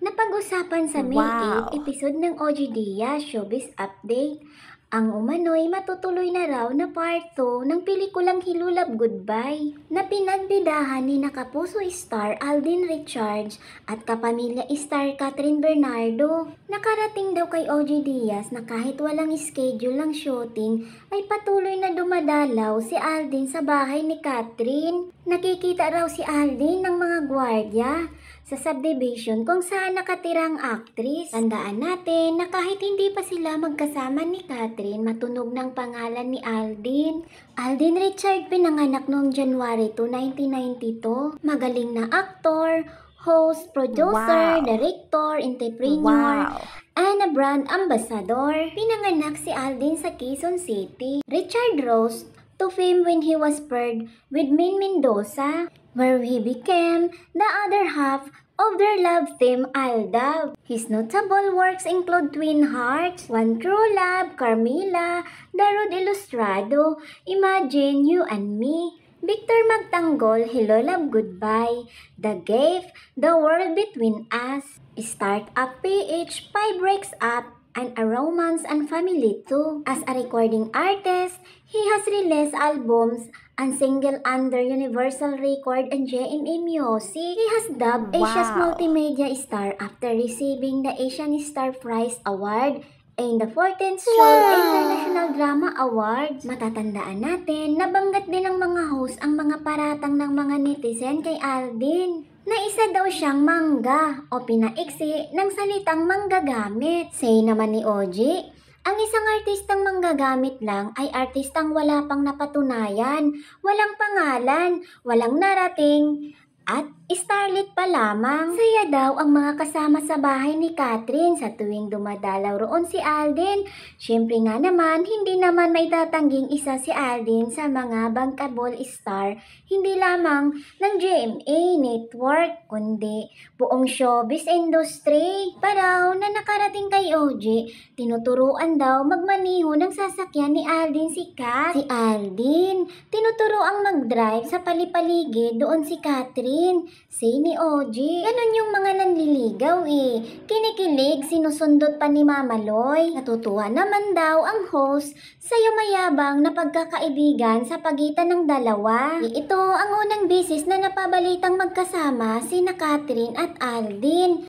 Napag-usapan sa May 8 episode ng OG Dia Showbiz Update, ang umano'y matutuloy na raw na part 2 ng pelikulang Hilulab Goodbye na pinagbidahan ni Kapuso star Alden Richards at kapamilya star Catherine Bernardo. Nakarating daw kay OG Diaz na kahit walang schedule ng shooting ay patuloy na dumadalaw si Alden sa bahay ni Catherine. Nakikita raw si Alden ng mga gwardiya sa subdivision kung saan nakatira ang aktris. Tandaan natin na kahit hindi pa sila magkasama ni Catherine, matunog ng pangalan ni Alden. Alden Richard pinanganak noong January 2, 1992. Magaling na aktor, host, producer, director, entrepreneur, and a brand ambassador. Pinanganak si Alden sa Quezon City. Richard rose to fame when he was paired with Min Mendoza, where he became the other half of their love team, Aldab. His notable works include Twin Hearts, One True Love, Carmilla, The Road Ilustrado, Imagine You and Me, Victor Magtanggol, Hello Love Goodbye, The Gift, The World Between Us, Startup PH, Five Breaks Up, and A Romance and Family too. As a recording artist, he has released albums and single under Universal Record and JMA Music. He has dubbed Asia's Multimedia Star after receiving the Asian Star Prize Award and the 14th Seoul International Drama Awards. Matatandaan natin, nabanggit din ng mga host ang mga paratang ng mga netizen kay Alden na isa daw siyang mangga o pinaiksi ng salitang manggagamit. Say naman ni OG, ang isang artistang manggagamit lang ay artistang wala pang napatunayan, walang pangalan, walang narating, at starlet pa lamang. Saya daw ang mga kasama sa bahay ni Catherine sa tuwing dumadalaw roon si Alden. Siyempre nga naman, hindi naman may tatangging isa si Alden sa mga bankable star, hindi lamang ng GMA Network, kundi buong showbiz industry. Paraw na nakarating kay OG, tinuturuan daw magmaniho ng sasakyan ni Alden si Kat. Si Alden, tinuturoang mag-drive sa palipaligid doon si Catherine. Say ni OG, ganun yung mga nanliligaw eh. Kinikilig, sinusundot pa ni Mama Loy. Natutuwa naman daw ang host sa yumayabang na pagkakaibigan sa pagitan ng dalawa. Ito ang unang beses na napabalitang magkasama sina Catherine at Alden.